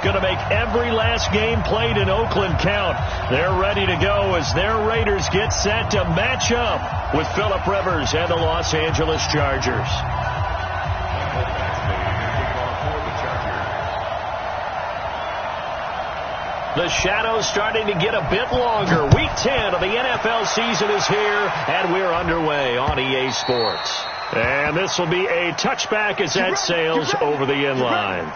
going to make every last game played in Oakland count. They're ready to go as their Raiders get set to match up with Phillip Rivers and the Los Angeles Chargers. The shadow's starting to get a bit longer. Week 10 of the NFL season is here, and we're underway on EA Sports. And this will be a touchback as that sails over the end line.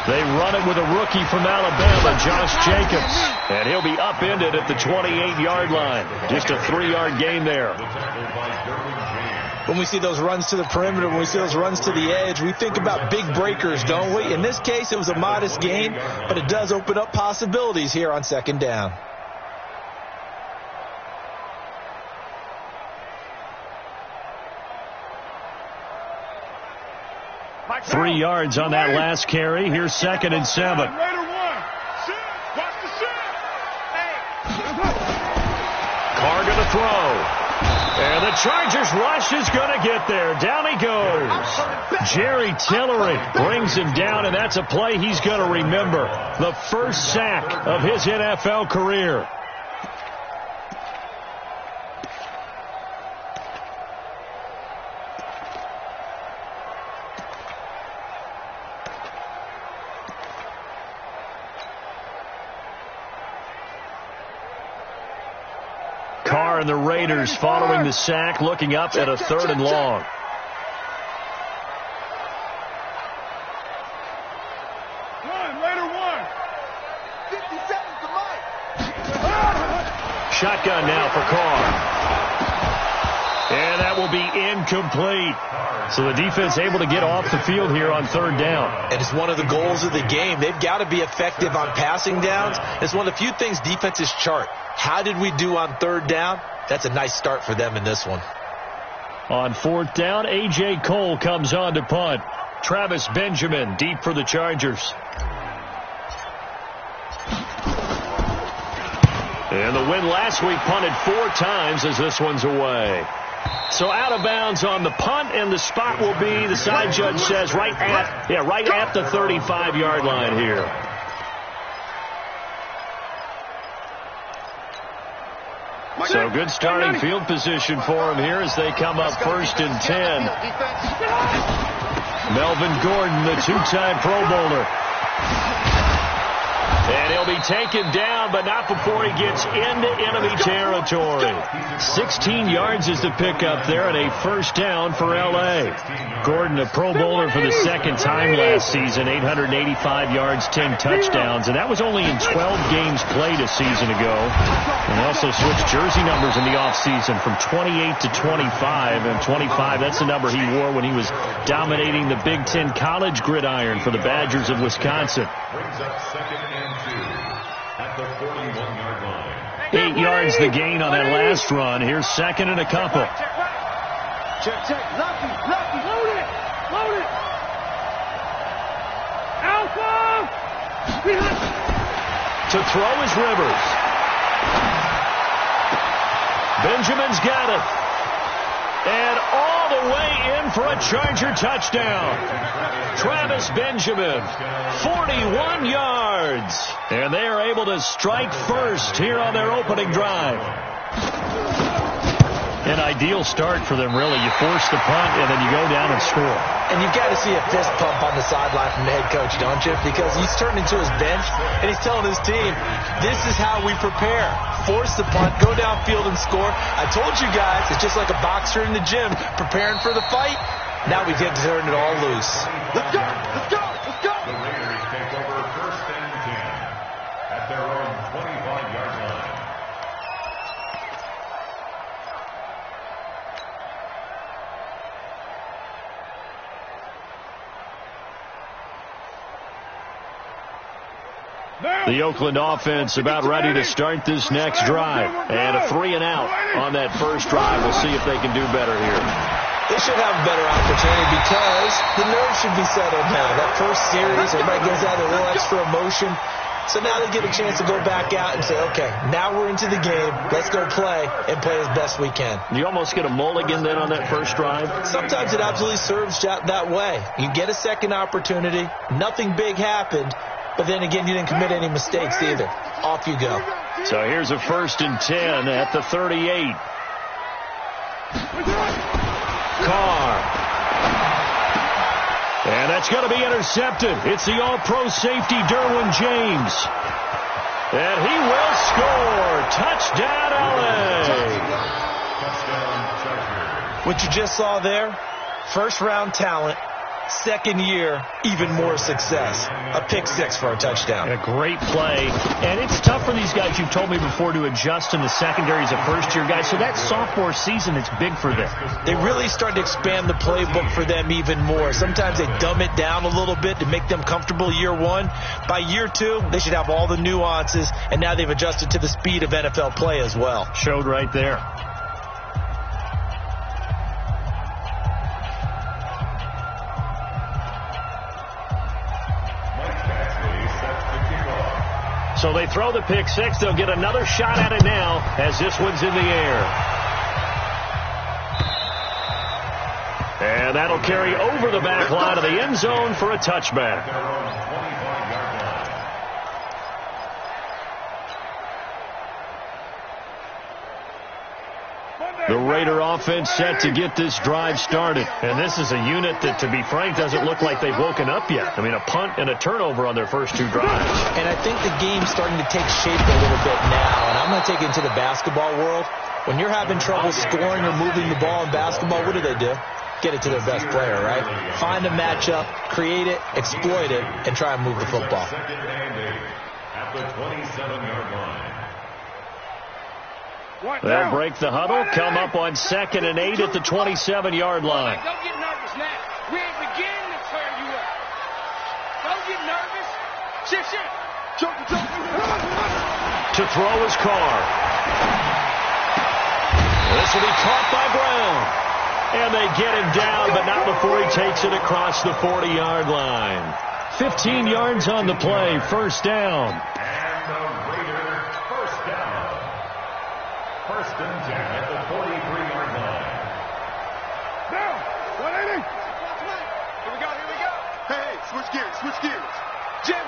They run it with a rookie from Alabama, Josh Jacobs. And he'll be upended at the 28-yard line. Just a 3-yard gain there. When we see those runs to the perimeter, when we see those runs to the edge, we think about big breakers, don't we? In this case, it was a modest gain, but it does open up possibilities here on second down. Three yards on that last carry. Here's 2nd and 7. Carr going to throw. And the Chargers rush is going to get there. Down he goes. Jerry Tillery brings him down, and that's a play he's going to remember. The first sack of his NFL career. Carr and the Raiders following the sack, looking up at a 3rd and long. Shotgun now for Carr. And that will be incomplete. So the defense able to get off the field here on 3rd down. And it's one of the goals of the game. They've got to be effective on passing downs. It's one of the few things defenses chart. How did we do on 3rd down? That's a nice start for them in this one. On 4th down, A.J. Cole comes on to punt. Travis Benjamin deep for the Chargers. And the win last week punted 4 times as this one's away. So out of bounds on the punt, and the spot will be, the side judge says, right at the 35-yard line here. So good starting field position for him here as they come up 1st and 10. Melvin Gordon, the 2-time Pro Bowler. And he'll be taken down, but not before he gets into enemy territory. 16 yards is the pickup there, and a 1st down for L.A. Gordon, a Pro Bowler for the 2nd time last season, 885 yards, 10 touchdowns, and that was only in 12 games played a season ago. And also switched jersey numbers in the offseason from 28 to 25, and 25, that's the number he wore when he was dominating the Big Ten college gridiron for the Badgers of Wisconsin. 8 yards the gain on that last run. Here's 2nd and a couple. Check. Lucky. Load it. Alpha. To throw is Rivers. Benjamin's got it. And all the way in for a Charger touchdown. Travis Benjamin, 41 yards. And they are able to strike first here on their opening drive. An ideal start for them, really. You force the punt, and then you go down and score. And you've got to see a fist pump on the sideline from the head coach, don't you? Because he's turned into his bench, and he's telling his team, this is how we prepare. Force the punt, go downfield and score. I told you guys, it's just like a boxer in the gym preparing for the fight. Now we get to turn it all loose. Let's go. The Raiders take over 1st and 10 at their own 25-yard line. The Oakland offense about ready to start this next drive. And a 3 and out on that first drive. We'll see if they can do better here. They should have a better opportunity because the nerves should be settled now. That first series, everybody gets out a little extra emotion. So now they get a chance to go back out and say, okay, now we're into the game. Let's go play and play as best we can. You almost get a mulligan then on that first drive? Sometimes it absolutely serves that way. You get a second opportunity. Nothing big happened. But then again, you didn't commit any mistakes either. Off you go. So here's a 1st and 10 at the 38. Carr. And that's going to be intercepted. It's the all-pro safety, Derwin James. And he will score. Touchdown, LA. What you just saw there, first-round talent. Second year, even more success. A pick 6 for a touchdown. A great play. And it's tough for these guys, you've told me before, to adjust in the secondary as a first-year guy. So that sophomore season is big for them. They really start to expand the playbook for them even more. Sometimes they dumb it down a little bit to make them comfortable year one. By year 2, they should have all the nuances, and now they've adjusted to the speed of NFL play as well. Showed right there. So they throw the pick 6. They'll get another shot at it now as this one's in the air. And that'll carry over the back line of the end zone for a touchback. The Raider offense set to get this drive started. And this is a unit that, to be frank, doesn't look like they've woken up yet. I mean, a punt and a turnover on their first 2 drives. And I think the game's starting to take shape a little bit now. And I'm going to take it into the basketball world. When you're having trouble scoring or moving the ball in basketball, what do? Get it to their best player, right? Find a matchup, create it, exploit it, and try and move the football. At the 27-yard line. They'll break the huddle, come up on 2nd and 8 at the 27-yard line. Don't get nervous now. We ain't beginning to tear you up. Don't get nervous. Shit. To throw is Carr. This will be caught by Brown. And they get him down, but not before he takes it across the 40-yard line. 15 yards on the play, first down. And the Raiders first down. 1st and 10 at the 43-yard line. Down. 180. Here we go. Hey, switch gears. Jim.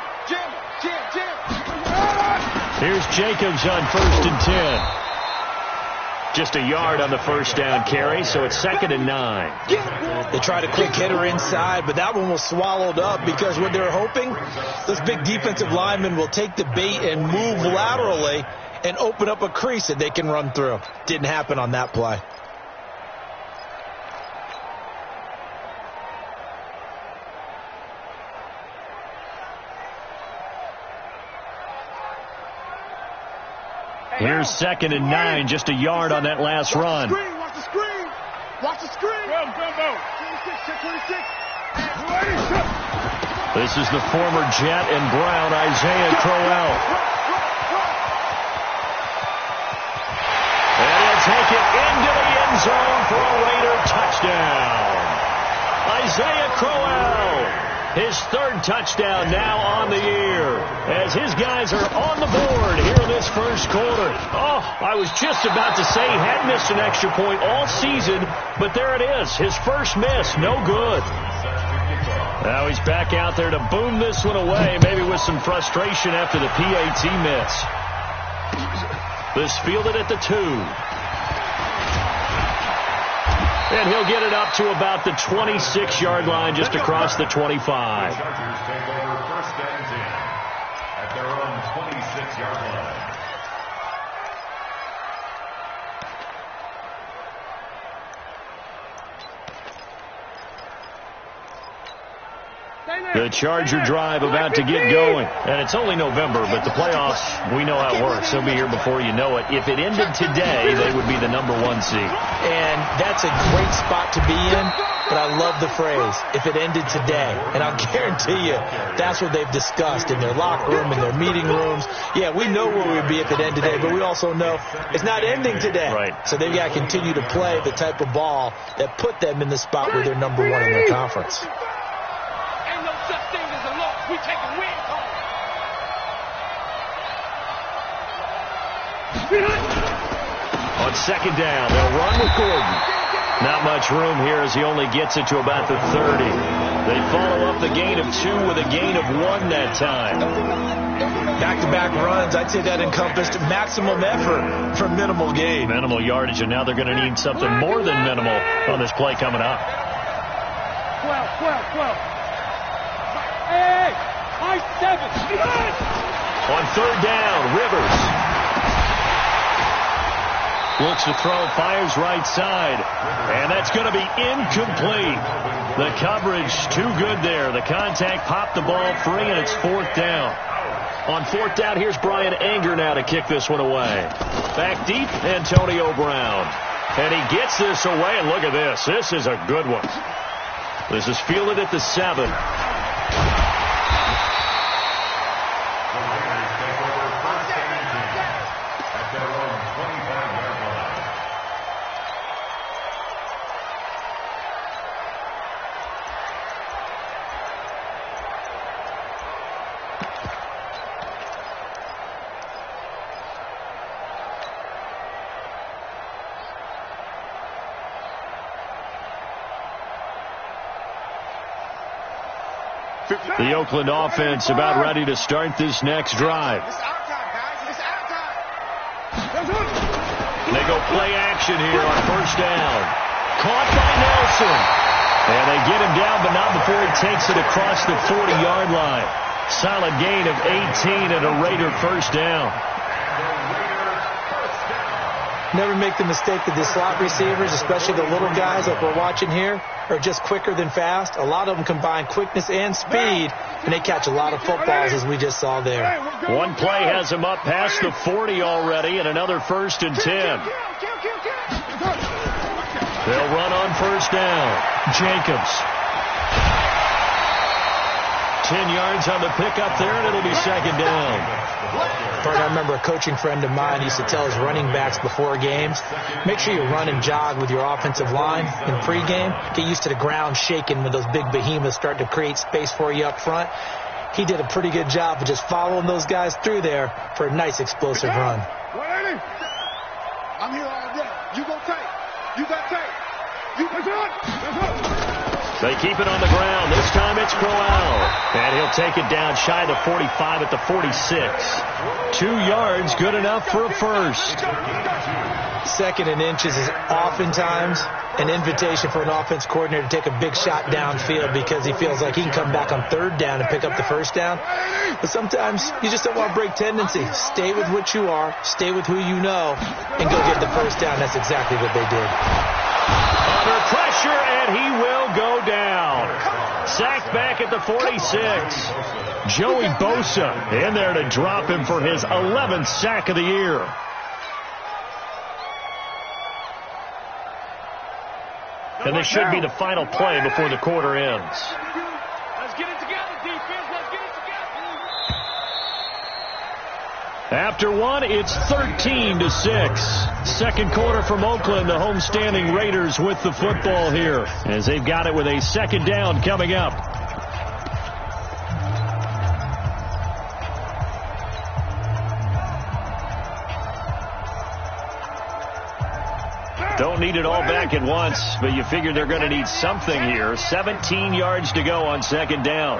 Here's Jacobs on 1st and 10. Just a yard on the first down carry, so it's 2nd and 9. They tried a quick hitter inside, but that one was swallowed up because what they're hoping, this big defensive lineman will take the bait and move laterally and open up a crease that they can run through. Didn't happen on that play. Here's 2nd and 9, just a yard on that last run. Watch the screen. Gumbo. 26. This is the former Jet and Brown, Isaiah Crowell. And he'll take it into the end zone for a Raider touchdown. Isaiah Crowell. His 3rd touchdown now on the year as his guys are on the board here in this first quarter. Oh, I was just about to say he had missed an extra point all season, but there it is. His first miss, no good. Now he's back out there to boom this one away, maybe with some frustration after the PAT miss. This fielded at the 2. And he'll get it up to about the 26-yard line, just across the 25. The Chargers take over 1st and 10 at their own 26-yard line. The Charger drive about to get going. And it's only November, but the playoffs, we know how it works. They'll be here before you know it. If it ended today, they would be the #1 seed. And that's a great spot to be in, but I love the phrase, if it ended today. And I'll guarantee you, that's what they've discussed in their locker room, in their meeting rooms. Yeah, we know where we'd be if it ended today, but we also know it's not ending today. Right. So they've got to continue to play the type of ball that put them in the spot where they're #1 in their conference. Ain't no such thing as a loss. We taking wins home. On second down, they'll run with Gordon. Not much room here as he only gets it to about the 30. They follow up the gain of 2 with a gain of 1 that time. Back-to-back runs, I'd say that encompassed maximum effort for minimal gain. Minimal yardage, and now they're going to need something more than minimal on this play coming up. 12. Hey, high 7. On third down, Rivers looks to throw, fires right side, and that's going to be incomplete. The coverage too good there. The contact popped the ball free, and it's 4th down. On 4th down, here's Brian Anger now to kick this one away. Back deep, Antonio Brown. And he gets this away, and look at this. This is a good one. This is fielded at the 7. The Oakland offense about ready to start this next drive. They go play action here on first down. Caught by Nelson. And they get him down, but not before he takes it across the 40-yard line. Solid gain of 18 and a Raider first down. Never make the mistake that the slot receivers, especially the little guys like we're watching here, are just quicker than fast. A lot of them combine quickness and speed, and they catch a lot of footballs, as we just saw there. One play has him up past the 40 already, and another 1st and 10. They'll run on first down. Jacobs. 10 yards on the pickup there, and it'll be 2nd down. I remember a coaching friend of mine used to tell his running backs before games, make sure you run and jog with your offensive line in pregame. Get used to the ground shaking when those big behemoths start to create space for you up front. He did a pretty good job of just following those guys through there for a nice explosive run. I'm here all day. You go take. You got take. You go take. They keep it on the ground. This time it's Crowell. And he'll take it down shy of the 45 at the 46. 2 yards, good enough for a first. 2nd and inches is oftentimes an invitation for an offense coordinator to take a big shot downfield because he feels like he can come back on 3rd down and pick up the first down. But sometimes you just don't want to break tendency. Stay with what you are, stay with who you know, and go get the first down. That's exactly what they did. Under pressure, and he will go down. Sacked back at the 46. Joey Bosa in there to drop him for his 11th sack of the year. And this should be the final play before the quarter ends. Let's get it together, defense. Let's get it together. After one, it's 13-6. Second quarter from Oakland. The homestanding Raiders with the football here as they've got it with a 2nd down coming up. Don't need it all back at once, but you figure they're going to need something here. 17 yards to go on 2nd down.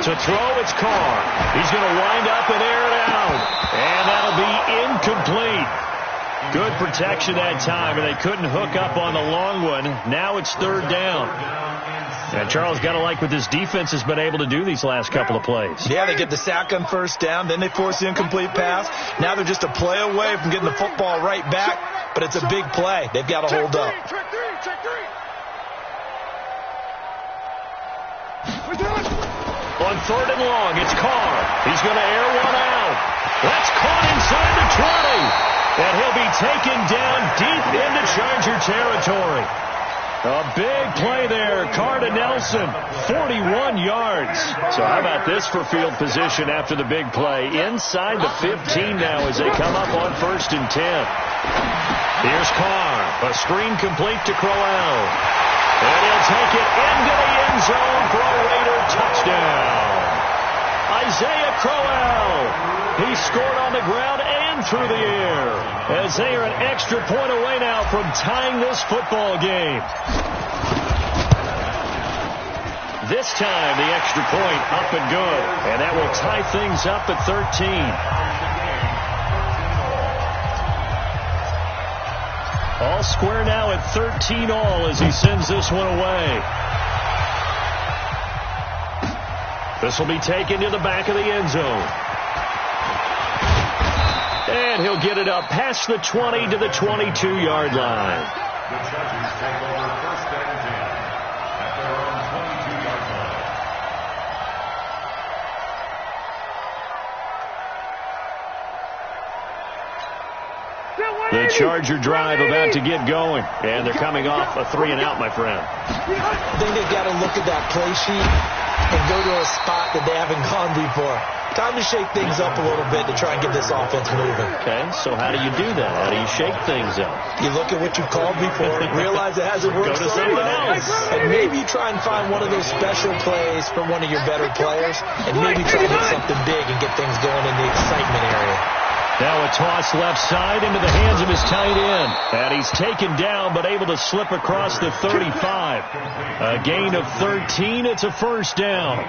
To throw, it's Carr. He's going to wind up and air it out. And that'll be incomplete. Good protection that time, and they couldn't hook up on the long one. Now it's 3rd down. And Charles, got to like what this defense has been able to do these last couple of plays. Yeah, they get the sack on first down, then they force the incomplete pass. Now they're just a play away from getting the football right back, but it's a big play. They've got to hold up. On 3rd and long, it's Carr. He's going to air one out. That's caught inside the 20. And he'll be taken down deep into Charger territory. A big play there. Carr to Nelson. 41 yards. So how about this for field position after the big play? Inside the 15 now as they come up on 1st and 10. Here's Carr. A screen complete to Crowell. And he'll take it into the end zone for a Raider touchdown. Isaiah Crowell. He scored on the ground and through the air as they are an extra point away now from tying this football game. This time the extra point up and good, and that will tie things up at 13. All square now at 13 all as he sends this one away. This will be taken to the back of the end zone. And he'll get it up past the 20 to the 22-yard line. The Chargers take over 1st and 10 at their own 22-yard line. The Charger drive about to get going. And they're coming off a 3-and-out, my friend. I think they've got to look at that play sheet and go to a spot that they haven't gone before. Time to shake things up a little bit to try and get this offense moving. Okay, so how do you do that? How do you shake things up? You look at what you called before, realize it hasn't worked Go to something else. and maybe you try and find one of those special plays for one of your better players, and maybe try to hit something big and get things going in the excitement area. Now a toss left side into the hands of his tight end. And he's taken down but able to slip across the 35. A gain of 13. It's a 1st down.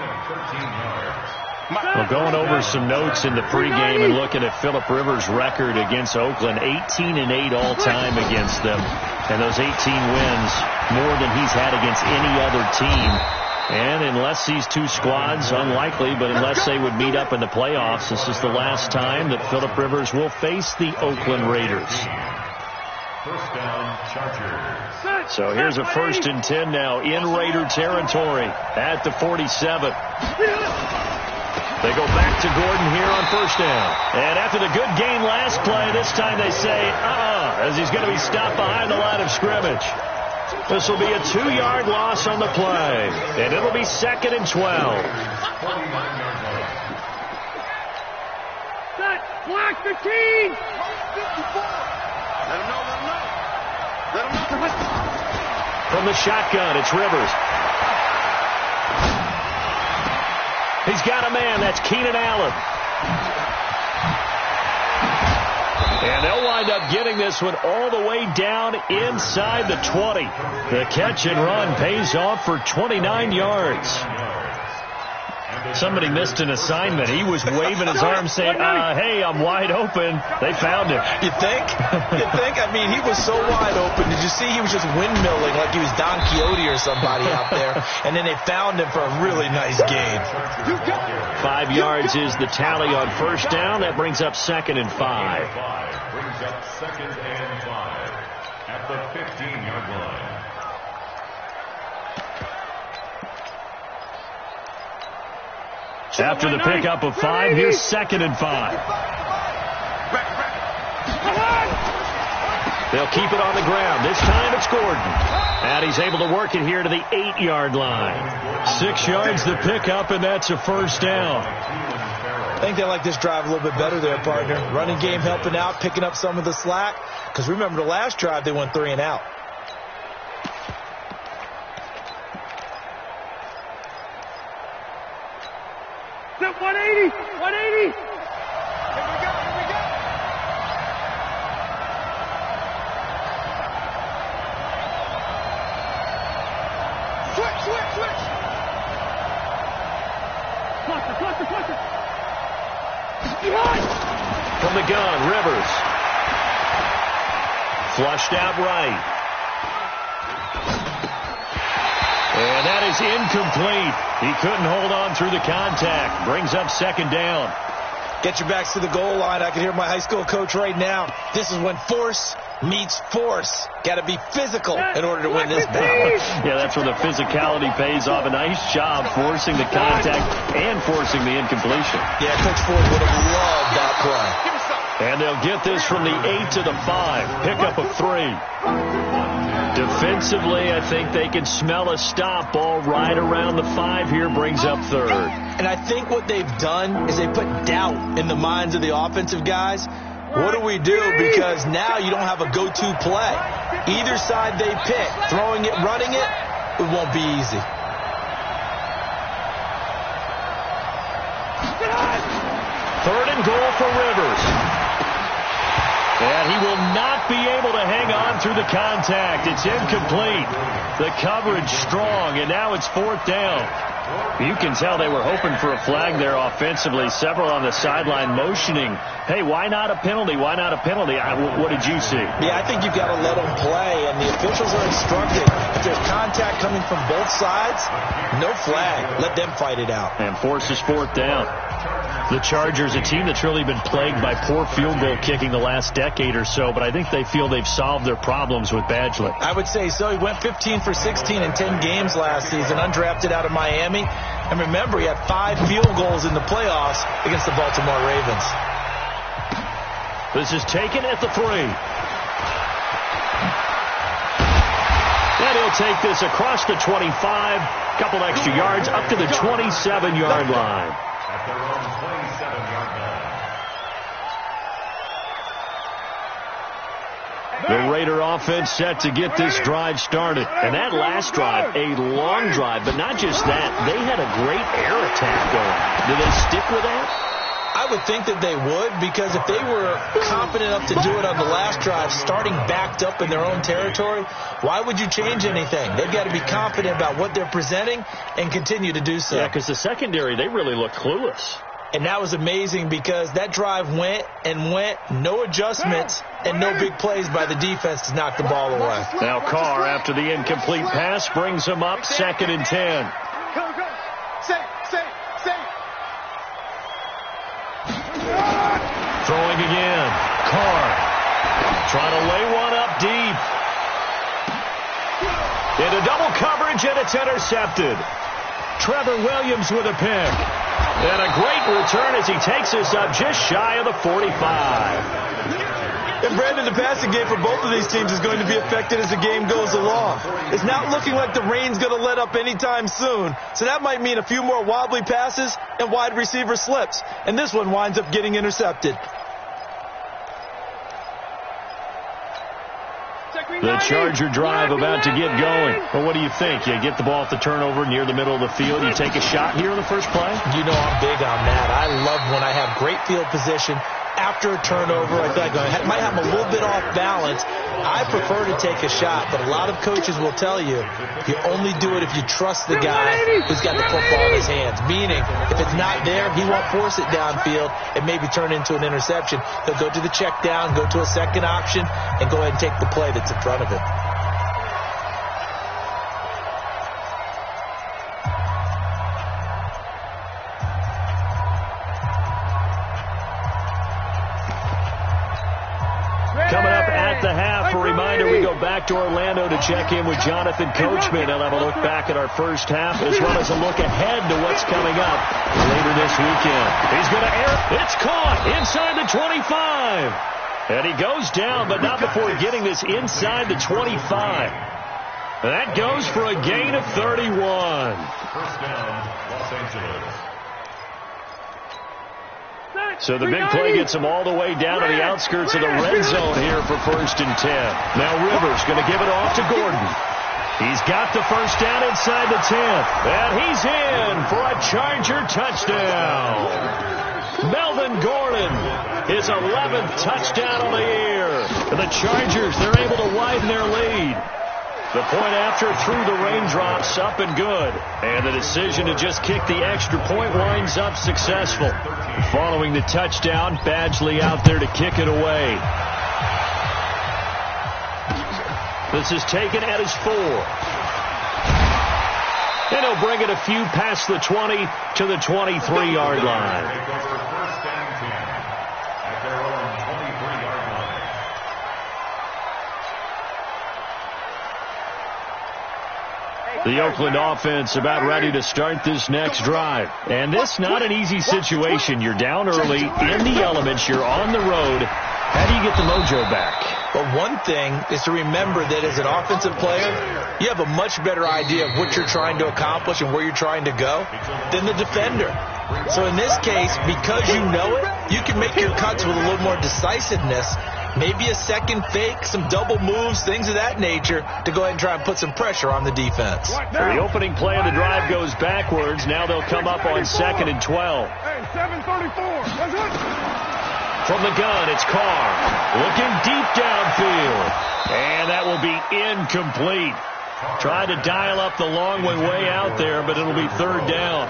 Well, going over some notes in the pregame and looking at Phillip Rivers' record against Oakland, 18-8 all-time against them. And those 18 wins, more than he's had against any other team. And unless these two squads, unlikely, but unless they would meet up in the playoffs, this is the last time that Phillip Rivers will face the Oakland Raiders. 1st down, Chargers. So here's a 1st and 10 now in Raider territory at the 47. They go back to Gordon here on 1st down. And after the good gain last play, this time they say, as he's going to be stopped behind the line of scrimmage. This will be a 2-yard loss on the play. And it'll be 2nd and 12. Block the team! Let him know. From the shotgun, it's Rivers. He's got a man. That's Keenan Allen. And they'll wind up getting this one all the way down inside the 20. The catch and run pays off for 29 yards. Somebody missed an assignment. He was waving his arm saying, hey, I'm wide open. They found him. You think? I mean, he was so wide open. Did you see he was just windmilling like he was Don Quixote or somebody out there? And then they found him for a really nice gain. 5 yards is the tally on 1st down. That brings up 2nd and 5. Brings up 2nd and 5 at the 15-yard line. After the pickup of 5, here's 2nd and 5. They'll keep it on the ground. This time it's Gordon. And he's able to work it here to the 8-yard line. 6 yards the pickup, and that's a 1st down. I think they like this drive a little bit better there, partner. Running game helping out, picking up some of the slack. Because remember the last drive, they went 3 and out. Set 180! 180! Here we go! Switch! Cluster! Behind! From the gun, Rivers. Flushed out right. And that is incomplete. He couldn't hold on through the contact. Brings up 2nd down. Get your backs to the goal line. I can hear my high school coach right now. This is when force meets force. Got to be physical in order to win this battle. Yeah, that's where the physicality pays off. A nice job forcing the contact and forcing the incompletion. Yeah, Coach Ford would have loved that play. And they'll get this from the 8 to the 5. Pickup of 3. Defensively, I think they can smell a stop. Ball right around the 5 here, brings up 3rd. And I think what they've done is they put doubt in the minds of the offensive guys. What do we do? Because now you don't have a go-to play. Either side they pick, throwing it, running it, it won't be easy. Third and goal for Rivers. And he will not be able to hang on through the contact. It's incomplete. The coverage strong, and now it's 4th down. You can tell they were hoping for a flag there offensively. Several on the sideline motioning, hey, why not a penalty? Why not a penalty? What did you see? Yeah, I think you've got to let them play, and the officials are instructed. If there's contact coming from both sides, no flag. Let them fight it out. And forces 4th down. The Chargers, a team that's really been plagued by poor field goal kicking the last decade or so, but I think they feel they've solved their problems with Badgley. I would say so. He went 15 for 16 in 10 games last season, undrafted out of Miami. And remember, he had 5 field goals in the playoffs against the Baltimore Ravens. This is taken at the 3. And he'll take this across the 25, couple extra yards, up to the 27-yard line. At their own 27-yard line. The Raider offense set to get this drive started. And that last drive, a long drive, but not just that. They had a great air attack going. Do they stick with that? I would think that they would, because if they were confident enough to do it on the last drive, starting backed up in their own territory, why would you change anything? They've got to be confident about what they're presenting and continue to do so. Yeah, because the secondary, they really look clueless. And that was amazing because that drive went and went, no adjustments and no big plays by the defense to knock the ball away. Now Carr, after the incomplete pass, brings him up 2nd and 10. Go. Say. Throwing again. Carr trying to lay one up deep. Into double coverage, and it's intercepted. Trevor Williams with a pick. And a great return as he takes us up just shy of the 45. And Brandon, the passing game for both of these teams is going to be affected as the game goes along. It's not looking like the rain's going to let up anytime soon. So that might mean a few more wobbly passes and wide receiver slips. And this one winds up getting intercepted. The Charger drive about to get going. Well, what do you think? You get the ball at the turnover near the middle of the field. You take a shot here in the first play? You know I'm big on that. I love when I have great field position after a turnover. I feel like I might have a little bit off balance. I prefer to take a shot, but a lot of coaches will tell you only do it if you trust the guy who's got the football in his hands. Meaning, if it's not there, he won't force it downfield and maybe turn into an interception. He'll go to the check down, go to a second option, and go ahead and take the play that's in front of him. Coming up at the half, a reminder, we go back to Orlando to check in with Jonathan Coachman. He'll have a look back at our first half as well as a look ahead to what's coming up later this weekend. He's going to air it. It's caught inside the 25. And he goes down, but not before getting this inside the 25. That goes for a gain of 31. First down, Los Angeles. So the big play gets him all the way down to the outskirts of the red zone here for 1st and 10. Now Rivers going to give it off to Gordon. He's got the first down inside the 10. And he's in for a Charger touchdown. Melvin Gordon, his 11th touchdown on the year. And the Chargers, they're able to widen their lead. The point after through the raindrops, up and good. And the decision to just kick the extra point winds up successful. Following the touchdown, Badgley out there to kick it away. This is taken at his 4. And he'll bring it a few past the 20 to the 23-yard line. Take over 1st and 10 at their own 23-yard line. 1 The Oakland offense about ready to start this next drive. And this not an easy situation. You're down early, in the elements, you're on the road. How do you get the mojo back? But one thing is to remember that as an offensive player, you have a much better idea of what you're trying to accomplish and where you're trying to go than the defender. So in this case, because you know it, you can make your cuts with a little more decisiveness. Maybe a second fake, some double moves, things of that nature to go ahead and try and put some pressure on the defense. The opening play of the drive goes backwards. Now they'll come up on 2nd and 12. Hey, 734. From the gun, it's Carr. Looking deep downfield. And that will be incomplete. Trying to dial up the long way out there, but it'll be 3rd down.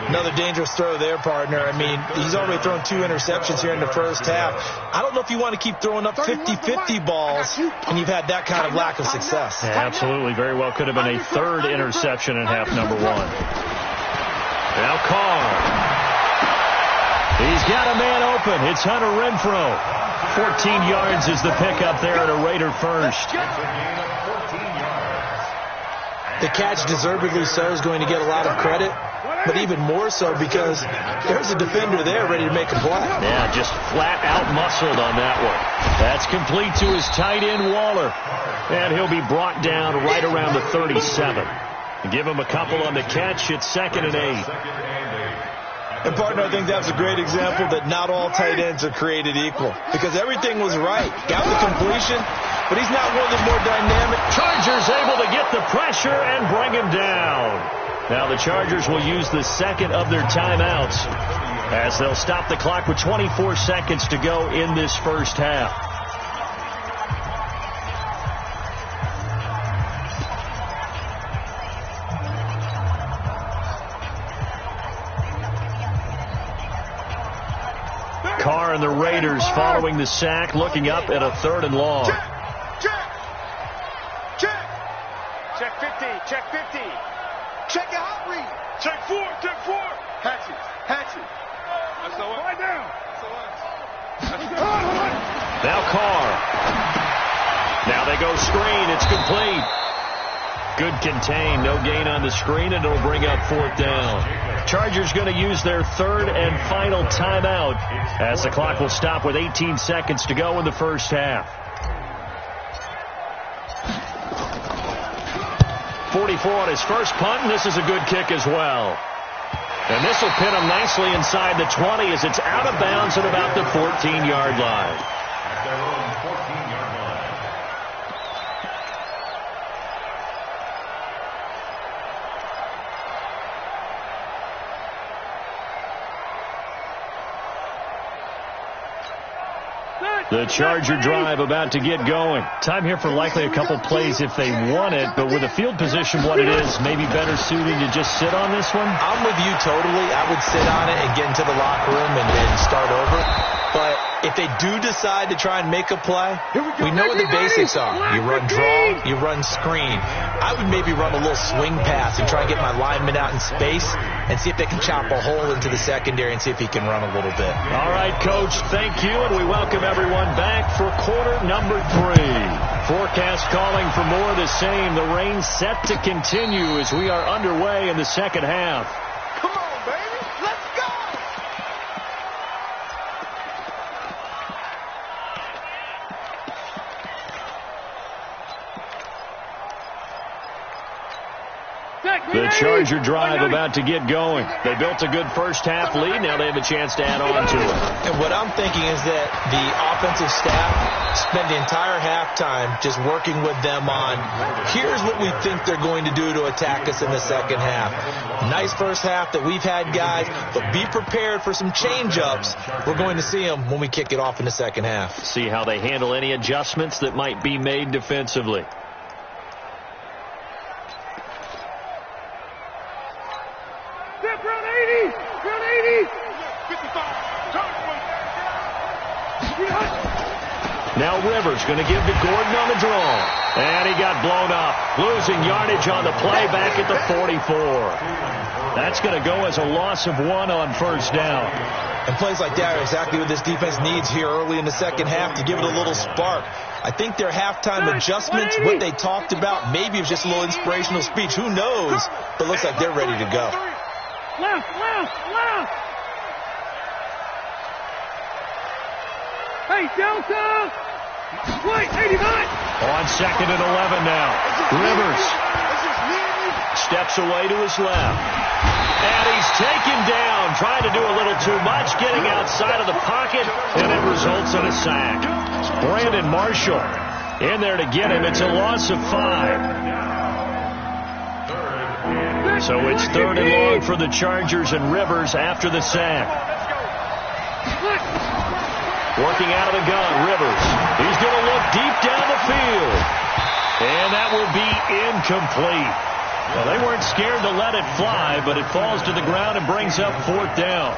Another dangerous throw there, partner. I mean, he's already thrown 2 interceptions here in the first half. I don't know if you want to keep throwing up 50-50 balls when you've had that kind of lack of success. Yeah, absolutely. Very well could have been a 3rd interception in half number 1. Now Carr. He's got a man open. It's Hunter Renfrow. 14 yards is the pickup there at a Raider first. The catch, deservedly so, is going to get a lot of credit, but even more so because there's a defender there ready to make a play. Yeah, just flat out muscled on that one. That's complete to his tight end, Waller. And he'll be brought down right around the 37. Give him a couple on the catch. It's 2nd and 8. And, partner, I think that's a great example that not all tight ends are created equal because everything was right. Got the completion, but he's not one of the more dynamic. Chargers able to get the pressure and bring him down. Now the Chargers will use the 2nd of their timeouts as they'll stop the clock with 24 seconds to go in this first half. Carr and the Raiders following the sack, looking up at a 3rd and long. Check 50. Check 50. Check your hot read. Check 4. Check 4. Hatchet. Hatchet. That's the one. Lie down. That's the one. Now Carr. Now they go screen. It's complete. Good contain. No gain on the screen, and it'll bring up 4th down. Chargers going to use their 3rd and final timeout as the clock will stop with 18 seconds to go in the first half. 44 on his first punt, and this is a good kick as well. And this will pin him nicely inside the 20 as it's out of bounds at about the 14-yard line. At their own 14-yard line. The Charger drive about to get going. Time here for likely a couple plays if they want it, but with the field position what it is, maybe better suited to just sit on this one? I'm with you totally. I would sit on it and get into the locker room and start over. But if they do decide to try and make a play, we know what the basics are. You run draw, you run screen. I would maybe run a little swing pass and try and get my lineman out in space and see if they can chop a hole into the secondary and see if he can run a little bit. All right, Coach, thank you, and we welcome everyone back for quarter number 3. Forecast calling for more of the same. The rain set to continue as we are underway in the second half. Come on, baby. Let's go. The Charger drive about to get going. They built a good first half lead. Now they have a chance to add on to it. And what I'm thinking is that the offensive staff spend the entire halftime just working with them on, here's what we think they're going to do to attack us in the second half. Nice first half that we've had, guys, but be prepared for some change-ups. We're going to see them when we kick it off in the second half. See how they handle any adjustments that might be made defensively. Now Rivers going to give to Gordon on the draw. And he got blown up. Losing yardage on the play back at the 44. That's going to go as a loss of 1 on first down. And plays like that are exactly what this defense needs here early in the second half to give it a little spark. I think their halftime adjustments, what they talked about, maybe it was just a little inspirational speech. Who knows? But it looks like they're ready to go. Left. Hey, Delta! Wait, 89! On 2nd and 11 now. Rivers steps away to his left. And he's taken down, trying to do a little too much, getting outside of the pocket, and it results in a sack. Brandon Marshall in there to get him. It's a loss of 5. So it's 3rd and long for the Chargers and Rivers after the sack. Working out of the gun, Rivers. He's going to look deep down the field. And that will be incomplete. Well, they weren't scared to let it fly, but it falls to the ground and brings up 4th down.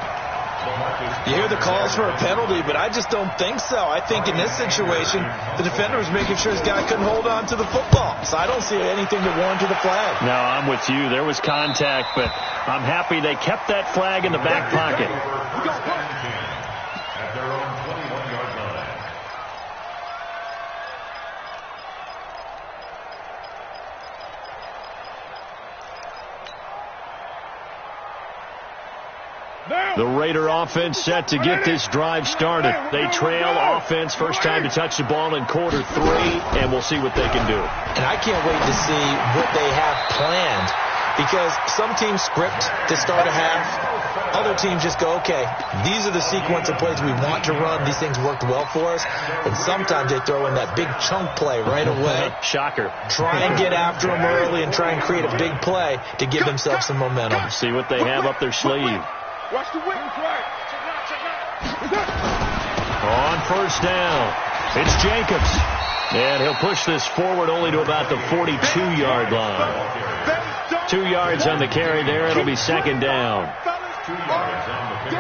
You hear the calls for a penalty, but I just don't think so. I think in this situation, the defender was making sure his guy couldn't hold on to the football. So I don't see anything to warrant to the flag. No, I'm with you. There was contact, but I'm happy they kept that flag in the back pocket. At their own 21-yard line. The Raider offense set to get this drive started. They trail offense, first time to touch the ball in quarter 3, and we'll see what they can do. And I can't wait to see what they have planned, because some teams script to start a half. Other teams just go, okay, these are the sequence of plays we want to run. These things worked well for us. And sometimes they throw in that big chunk play right away. Shocker. Try and get after them early and try and create a big play to give themselves some momentum. See what they have up their sleeve. Watch the wings right. On 1st down, it's Jacobs. And he'll push this forward only to about the 42-yard line. 2 yards on the carry there. It'll be 2nd down.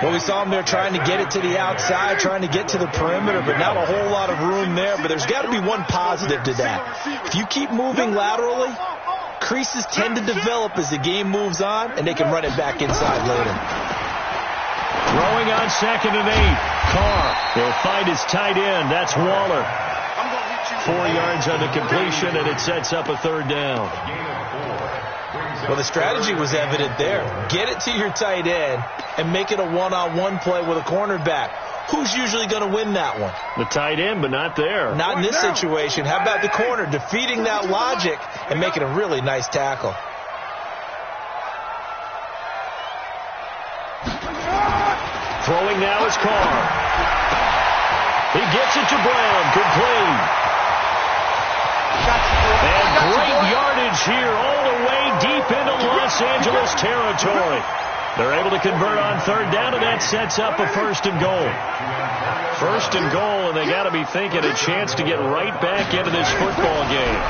Well, we saw him there trying to get it to the outside, trying to get to the perimeter, but not a whole lot of room there. But there's got to be one positive to that. If you keep moving laterally, creases tend to develop as the game moves on, and they can run it back inside later. Throwing on 2nd and 8. Carr will find his tight end. That's Waller. 4 yards on the completion, and it sets up a 3rd down. Well, the strategy was evident there. Get it to your tight end and make it a one-on-one play with a cornerback. Who's usually going to win that one? The tight end, but not there. Not in this situation. How about the corner defeating that logic and making a really nice tackle? Throwing now is Carr. He gets it to Brown. Complete. And great yardage here all the way deep into Los Angeles territory. They're able to convert on 3rd down, and that sets up a 1st and goal. 1st and goal, and they got to be thinking a chance to get right back into this football game.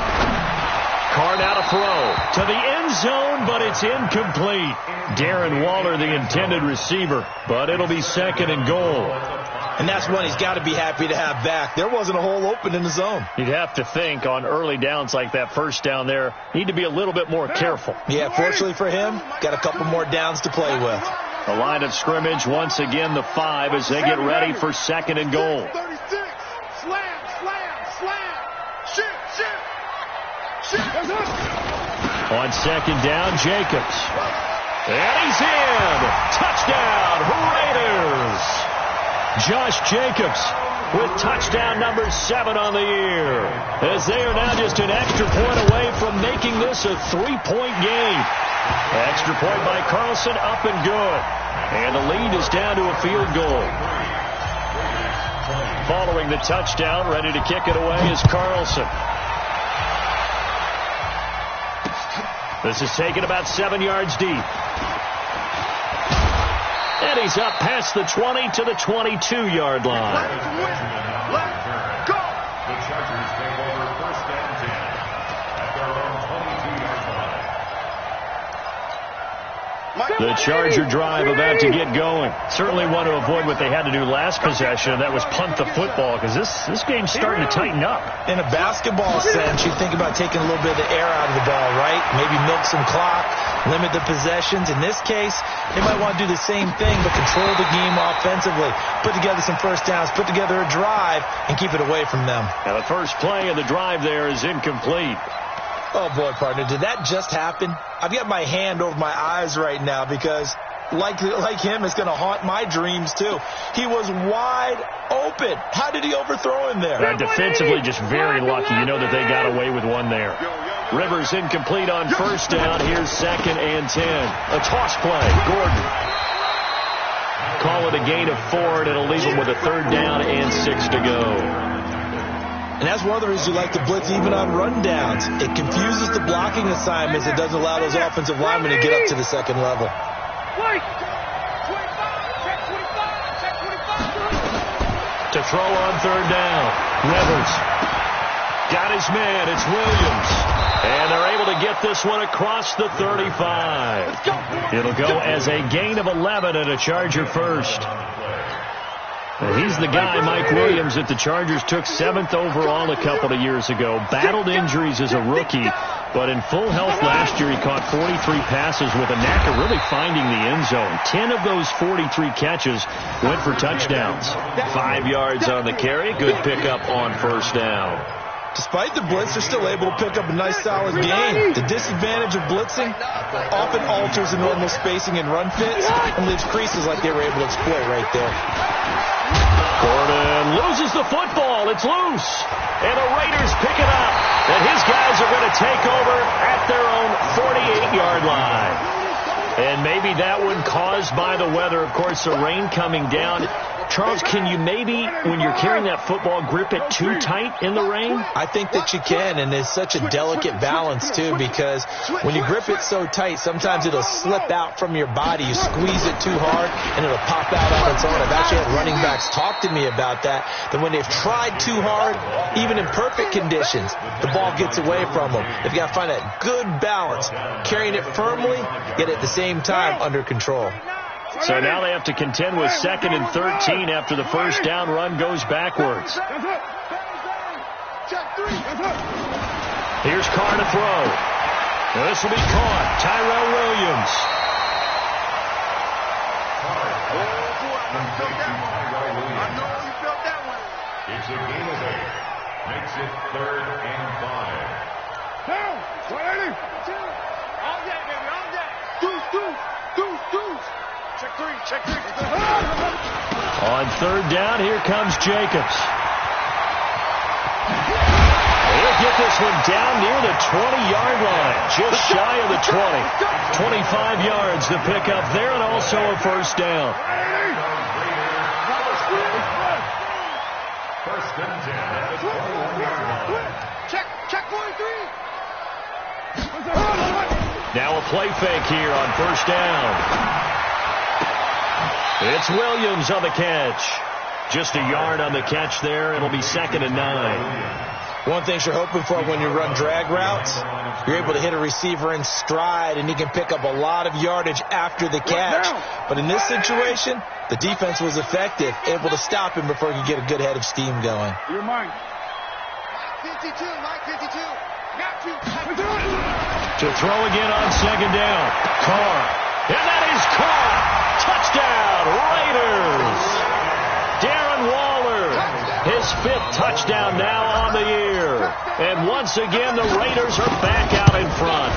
Carr now to throw to the end zone, but it's incomplete. Darren Waller, the intended receiver, but it'll be 2nd and goal. And that's one he's got to be happy to have back. There wasn't a hole open in the zone. You'd have to think on early downs like that 1st down there, need to be a little bit more careful. Yeah, fortunately for him, got a couple more downs to play with. The line of scrimmage, once again, the 5 as they get ready for 2nd and goal. 36. Slam. Shit. On 2nd down, Jacobs. And he's in. Touchdown, Raiders. Josh Jacobs with touchdown number 7 on the year, as they are now just an extra point away from making this a 3-point game. Extra point by Carlson, up and good. And the lead is down to a field goal. Following the touchdown, ready to kick it away is Carlson. This is taken about 7 yards deep. And he's up past the 20 to the 22-yard line. Let's go. The Chargers take over 1st and 10 at their own 22-yard line. The Charger drive about to get going. Certainly want to avoid what they had to do last possession, and that was punt the football, because this game's starting to tighten up. In a basketball sense, you think about taking a little bit of the air out of the ball, right? Maybe milk some clock, limit the possessions. In this case, they might want to do the same thing, but control the game offensively. Put together some first downs, put together a drive, and keep it away from them. Now the first play of the drive there is incomplete. Oh, boy, partner, did that just happen? I've got my hand over my eyes right now because, like him, it's going to haunt my dreams, too. He was wide open. How did he overthrow him there? Defensively, just very lucky. You know that they got away with one there. Rivers incomplete on first down. Here's 2nd and 10. A toss play. Gordon. Call it a gain of 4, and it'll leave him with a 3rd down and 6 to go. And that's one of the reasons you like to blitz even on rundowns. It confuses the blocking assignments. It doesn't allow those offensive linemen to get up to the second level. To throw on 3rd down. Rivers. Got his man. It's Williams. And they're able to get this one across the 35. It'll go as a gain of 11 and a Charger first. He's the guy, Mike Williams, that the Chargers took 7th overall a couple of years ago. Battled injuries as a rookie, but in full health last year, he caught 43 passes with a knack of really finding the end zone. 10 of those 43 catches went for touchdowns. 5 yards on the carry. Good pickup on first down. Despite the blitz, they're still able to pick up a nice, solid gain. The disadvantage of blitzing often alters the normal spacing and run fits and leaves creases like they were able to exploit right there. Gordon loses the football. It's loose. And the Raiders pick it up. And his guys are going to take over at their own 48-yard line. And maybe that one caused by the weather. Of course, the rain coming down. Charles, can you maybe, when you're carrying that football, grip it too tight in the rain? I think that you can, and it's such a delicate balance, too, because when you grip it so tight, sometimes it'll slip out from your body. You squeeze it too hard, and it'll pop out on its own. I've actually had running backs talk to me about that when they've tried too hard, even in perfect conditions, the ball gets away from them. They've got to find that good balance, carrying it firmly, yet at the same time under control. So now they have to contend with 2nd and 13 after the first down run goes backwards. Here's Carr to throw. Now this will be caught. Tyrell Williams. It's a gain of 8. Makes it 3rd and 5. Down. 180. All that, baby. All that. Deuce. Check 3. On 3rd down, here comes Jacobs. He'll get this one down near the 20-yard line, just shy of the 20. 25 yards to pick up there, and also a first down. First and 10 at the 21-yard line. Check 43. Now a play fake here on first down. It's Williams on the catch. Just a yard on the catch there. It'll be 2nd and 9. One thing you're hoping for when you run drag routes, you're able to hit a receiver in stride, and he can pick up a lot of yardage after the catch. But in this situation, the defense was effective, able to stop him before he could get a good head of steam going. You're mine. 52, Mike 52. Got you. To throw again on 2nd down. Carr. And that is caught. Touchdown, Raiders. Darren Waller, his 5th touchdown now on the year. And once again, the Raiders are back out in front.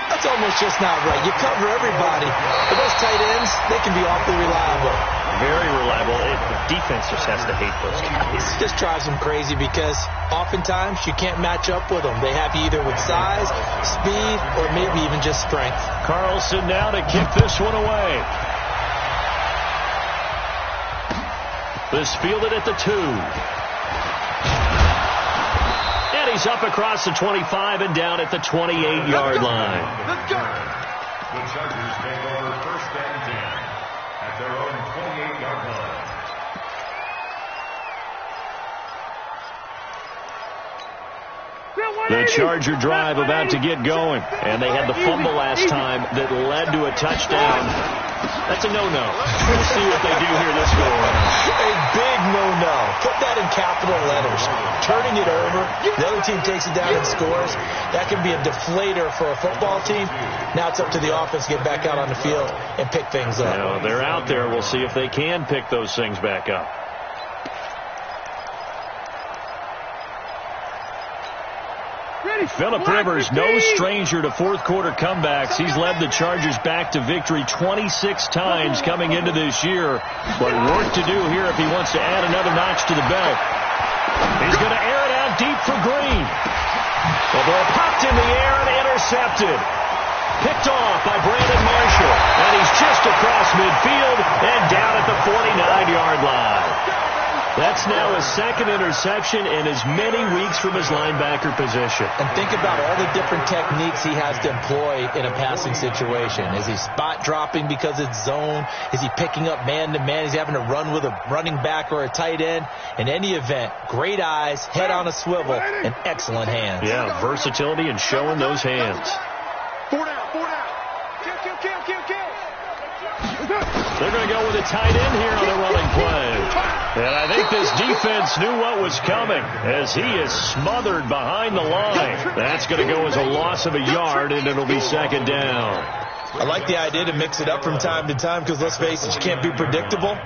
That's almost just not right. You cover everybody. But those tight ends, they can be awfully reliable. Very reliable. The defense just has to hate those guys. It just drives them crazy because oftentimes you can't match up with them. They have you either with size, speed, or maybe even just strength. Carlson now to kick this one away. This fielded at the 2. And he's up across the 25 and down at the 28-yard line. Let's go. The Chargers take over 1st and 10 at their own 28-yard line. The Charger drive about to get going. And they had the fumble last time that led to a touchdown. That's a no-no. We'll see what they do here this go around. A big no-no. Put that in capital letters. Turning it over. The other team takes it down and scores. That can be a deflator for a football team. Now it's up to the offense to get back out on the field and pick things up. Now, they're out there. We'll see if they can pick those things back up. Phillip Rivers, no stranger to fourth-quarter comebacks. He's led the Chargers back to victory 26 times coming into this year. But work to do here if he wants to add another notch to the belt. He's going to air it out deep for Green. The ball popped in the air and intercepted. Picked off by Brandon Marshall. And he's just across midfield and down at the 49-yard line. That's now his second interception in as many weeks from his linebacker position. And think about all the different techniques he has to employ in a passing situation. Is he spot dropping because it's zone? Is he picking up man-to-man? Is he having to run with a running back or a tight end? In any event, great eyes, head on a swivel, and excellent hands. Yeah, versatility and showing those hands. 4 down, 4 down. Kill. They're going to go with a tight end here on the running play. And I think this defense knew what was coming as he is smothered behind the line. That's going to go as a loss of a yard, and it'll be second down. I like the idea to mix it up from time to time because, let's face it, you can't be predictable.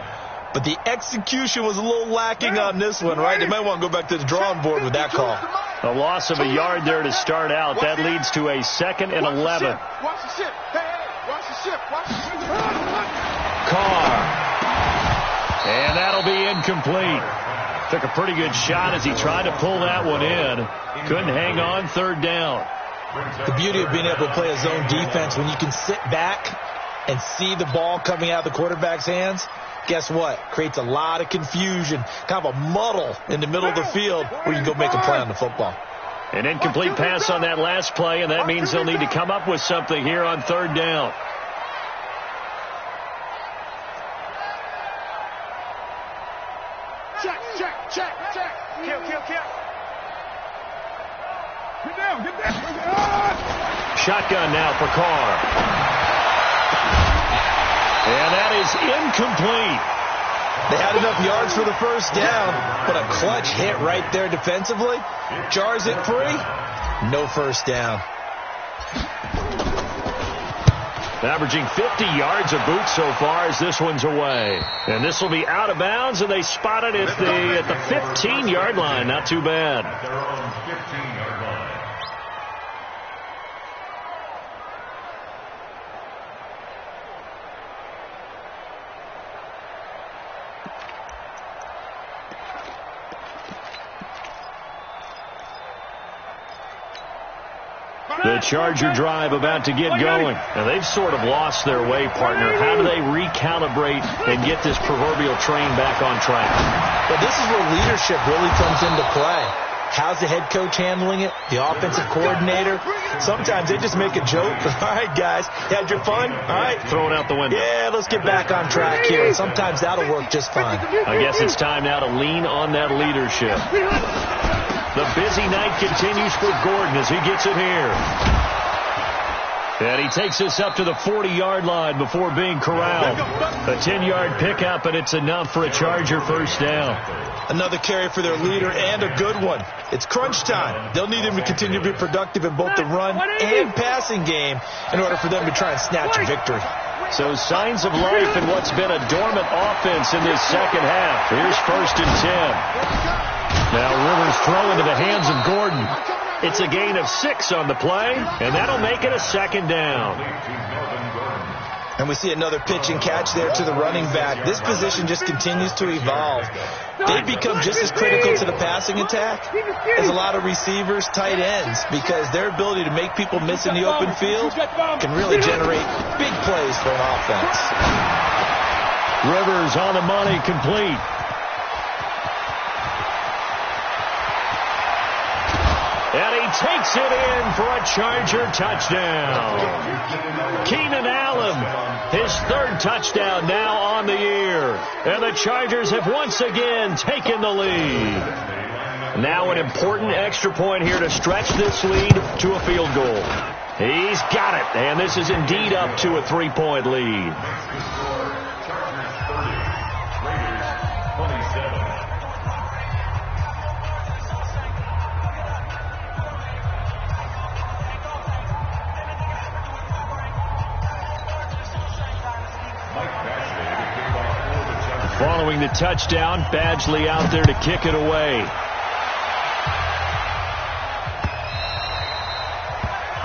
But the execution was a little lacking on this one, right? They might want to go back to the drawing board with that call. A loss of a yard there to start out. That leads to a 2nd and 11. Watch the ship. Hey, watch the ship. Watch the ship. Carr. And that'll be incomplete. Took a pretty good shot as he tried to pull that one in. Couldn't hang on, third down. The beauty of being able to play a zone defense when you can sit back and see the ball coming out of the quarterback's hands, guess what? Creates a lot of confusion, kind of a muddle in the middle of the field where you can go make a play on the football. An incomplete pass on that last play, and that means they'll need to come up with something here on third down. Check. Kill. Get down. Shotgun now for Carr. And that is incomplete. They had enough yards for the first down, but a clutch hit right there defensively. Jars it free. No first down. Averaging 50 yards a boot so far as this one's away. And this will be out of bounds, and they spot it at the 15-yard line. Not too bad. At their own 15-yard line. The Charger drive about to get going. Now, they've sort of lost their way, partner. How do they recalibrate and get this proverbial train back on track? But this is where leadership really comes into play. How's the head coach handling it? The offensive coordinator? Sometimes they just make a joke. All right, guys, you had your fun? All right. Throw it out the window. Yeah, let's get back on track here. And sometimes that'll work just fine. I guess it's time now to lean on that leadership. The busy night continues for Gordon as he gets it here. And he takes us up to the 40-yard line before being corralled. A 10-yard pickup, and it's enough for a Charger first down. Another carry for their leader and a good one. It's crunch time. They'll need him to continue to be productive in both the run and passing game in order for them to try and snatch a victory. So signs of life in what's been a dormant offense in this second half. Here's 1st and 10. Now Rivers throw into the hands of Gordon. It's a gain of 6 on the play, and that'll make it a second down. And we see another pitch and catch there to the running back. This position just continues to evolve. They become just as critical to the passing attack as a lot of receivers, tight ends, because their ability to make people miss in the open field can really generate big plays for an offense. Rivers on the money, complete. And he takes it in for a Charger touchdown. Keenan Allen, his 3rd touchdown now on the year. And the Chargers have once again taken the lead. Now an important extra point here to stretch this lead to a field goal. He's got it, and this is indeed up to a 3-point lead. Following the touchdown, Badgley out there to kick it away.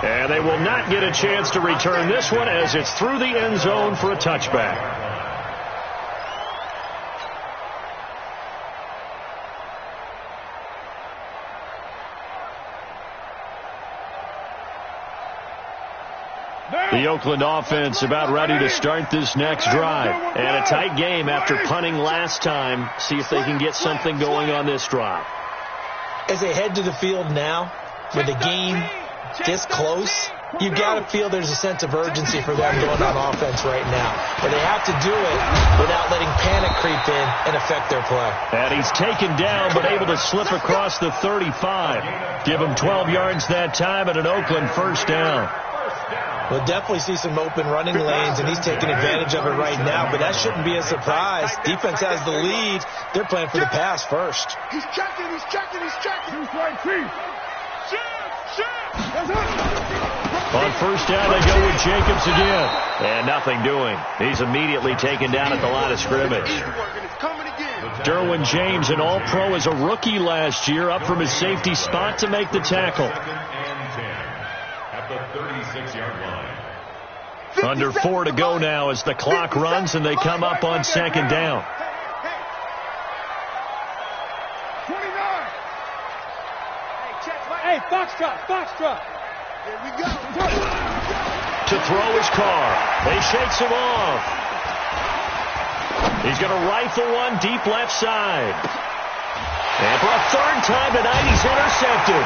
And they will not get a chance to return this one as it's through the end zone for a touchback. The Oakland offense about ready to start this next drive. And a tight game after punting last time. See if they can get something going on this drive. As they head to the field now, with the game this close, you got to feel there's a sense of urgency for them going on offense right now. But they have to do it without letting panic creep in and affect their play. And he's taken down but able to slip across the 35. Give him 12 yards that time and an Oakland first down. We'll definitely see some open running lanes, and he's taking advantage of it right now, but that shouldn't be a surprise. Defense has the lead. They're playing for the pass first. He's checking, he's checking, he's checking. He's right feet. On first down, they go with Jacobs again. And nothing doing. He's immediately taken down at the line of scrimmage. Derwin James, an All-Pro as a rookie last year, up from his safety spot to make the tackle. Under 4 to go now as the clock runs and they come up on second down. 29. Hey, Foxtrot. Here we go. To throw his car. He shakes him off. He's going to rifle one deep left side. And for a third time tonight, he's intercepted.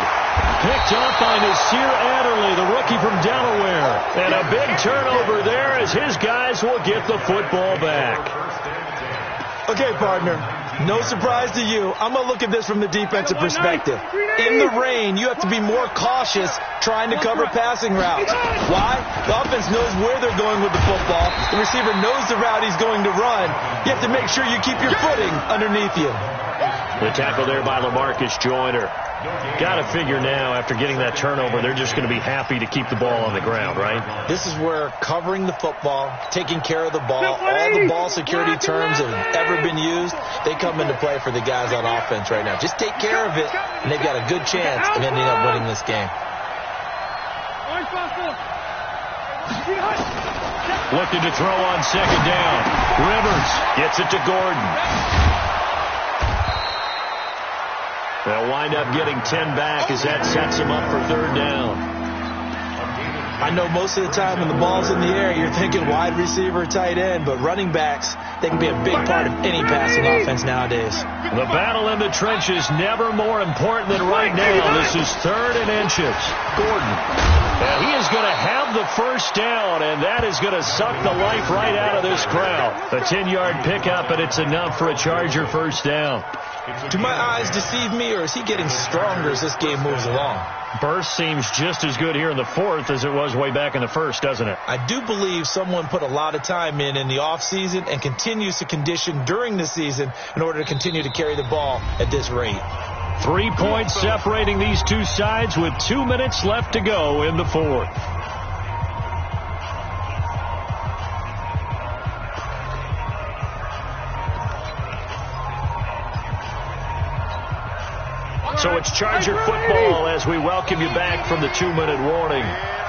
Picked up by Nasir Adderley, the rookie from Delaware. And a big turnover there as his guys will get the football back. Okay, partner. No surprise to you. I'm going to look at this from the defensive perspective. In the rain, you have to be more cautious trying to cover passing routes. Why? The offense knows where they're going with the football. The receiver knows the route he's going to run. You have to make sure you keep your footing underneath you. The tackle there by LaMarcus Joyner. Got to figure now, after getting that turnover, they're just going to be happy to keep the ball on the ground, right? This is where covering the football, taking care of the ball, all the ball security terms that have ever been used, they come into play for the guys on offense right now. Just take care of it, and they've got a good chance of ending up winning this game. Looking to throw on second down. Rivers gets it to Gordon. They'll wind up getting 10 back as that sets them up for third down. I know most of the time when the ball's in the air, you're thinking wide receiver, tight end, but running backs, they can be a big part of any passing offense nowadays. The battle in the trenches never more important than right now. This is 3rd and inches. Gordon. And he is going to have the first down, and that is going to suck the life right out of this crowd. A 10-yard pickup, and it's enough for a Charger first down. Do my eyes deceive me, or is he getting stronger as this game moves along? Burst seems just as good here in the 4th as it was way back in the 1st, doesn't it? I do believe someone put a lot of time in the offseason and continues to condition during the season in order to continue to carry the ball at this rate. 3 points separating these two sides with 2 minutes left to go in the 4th. So it's Charger football as we welcome you back from the 2-minute warning.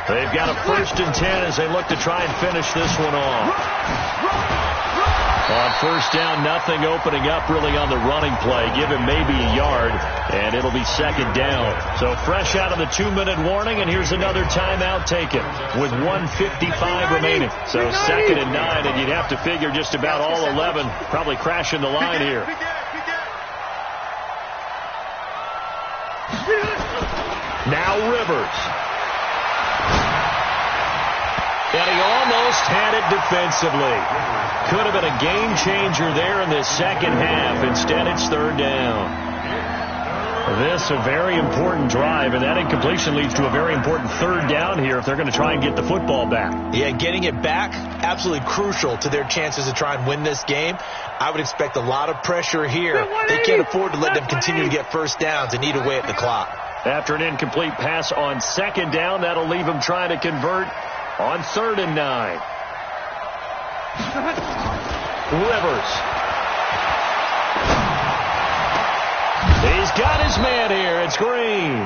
They've got a 1st and 10 as they look to try and finish this one off. On first down, nothing opening up really on the running play. Give him maybe a yard, and it'll be second down. So fresh out of the 2-minute warning, and here's another timeout taken with 1:55 remaining. So 2nd and 9, and you'd have to figure just about all 11 probably crashing the line here. Now Rivers. And he almost had it defensively. Could have been a game changer there in the second half. Instead, it's 3rd down. This a very important drive, and that incompletion leads to a very important third down here if they're going to try and get the football back. Yeah, getting it back, absolutely crucial to their chances to try and win this game. I would expect a lot of pressure here. They can't afford to let them continue to get first downs and eat away at the clock. After an incomplete pass on second down, that'll leave them trying to convert on 3rd and 9. Rivers. He's got his man here. It's Green.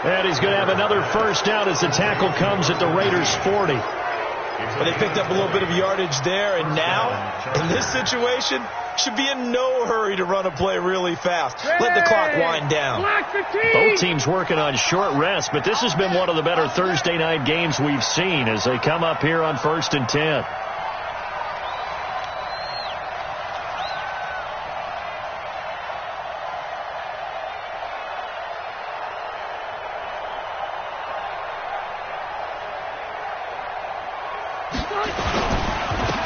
And he's going to have another first down as the tackle comes at the Raiders' 40. Well, they picked up a little bit of yardage there, and now, in this situation, should be in no hurry to run a play really fast. Let the clock wind down. Both teams working on short rest, but this has been one of the better Thursday night games we've seen as they come up here on 1st and 10.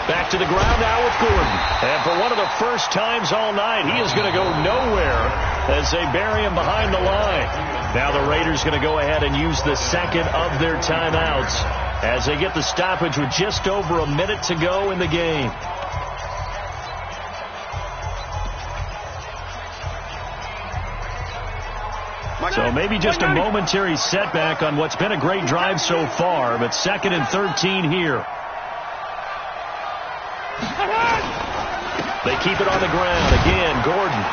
Back to the ground now with Gordon. And for one of the first times all night, he is going to go nowhere as they bury him behind the line. Now the Raiders going to go ahead and use the second of their timeouts as they get the stoppage with just over a minute to go in the game. So maybe just a momentary setback on what's been a great drive so far, but 2nd and 13 here. They keep it on the ground. Again, Gordon.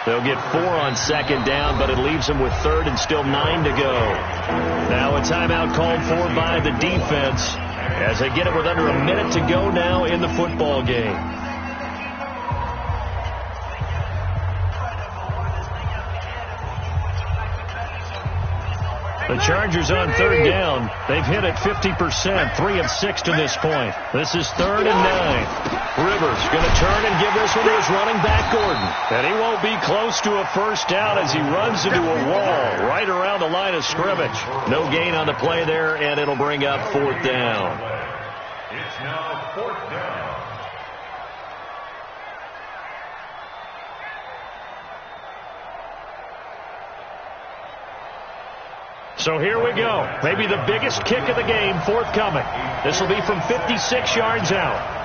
They'll get 4 on 2nd down, but it leaves them with 3rd and still 9 to go. Now a timeout called for by the defense as they get it with under a minute to go now in the football game. The Chargers on 3rd down. They've hit it 50%, 3 of 6 to this point. This is 3rd and 9. Rivers going to turn and give this one to his running back, Gordon. And he won't be close to a first down as he runs into a wall right around the line of scrimmage. No gain on the play there, and it'll bring up 4th down. It's now 4th down. So here we go. Maybe the biggest kick of the game forthcoming. This will be from 56 yards out.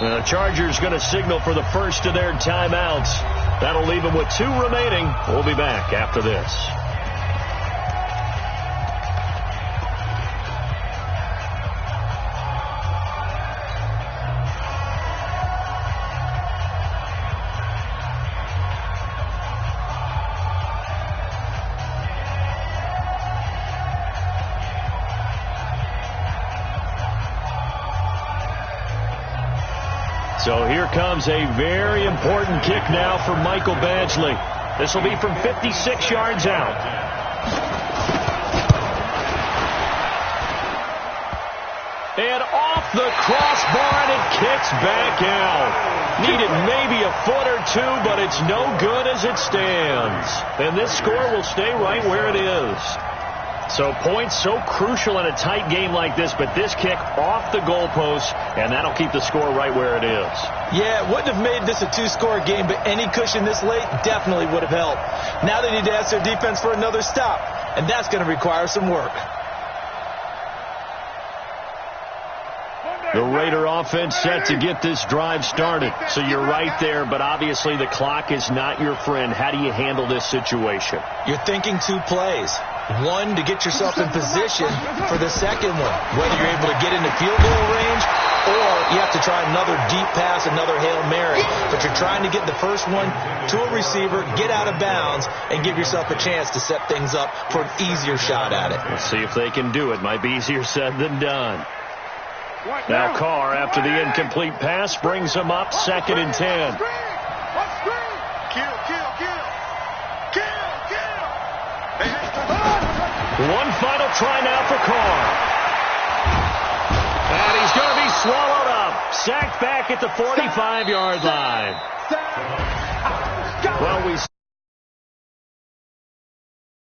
The Chargers going to signal for the first of their timeouts. That'll leave them with 2 remaining. We'll be back after this. So here comes a very important kick now for Michael Badgley. This will be from 56 yards out. And off the crossbar, and it kicks back out. Needed maybe a foot or 2, but it's no good as it stands. And this score will stay right where it is. So points so crucial in a tight game like this, but this kick off the goalpost, and that'll keep the score right where it is. Yeah, it wouldn't have made this a 2-score game, but any cushion this late definitely would have helped. Now they need to ask their defense for another stop, and that's going to require some work. The Raider offense set to get this drive started. So you're right there, but obviously the clock is not your friend. How do you handle this situation? You're thinking 2 plays. One, to get yourself in position for the second one, whether you're able to get into field goal range or you have to try another deep pass, another Hail Mary. But you're trying to get the first one to a receiver, get out of bounds, and give yourself a chance to set things up for an easier shot at it. Let's see if they can do it. Might be easier said than done. Now Carr, after the incomplete pass, brings him up 2nd and 10. One final try now for Carr. And he's going to be swallowed up. Sacked back at the 45-yard line.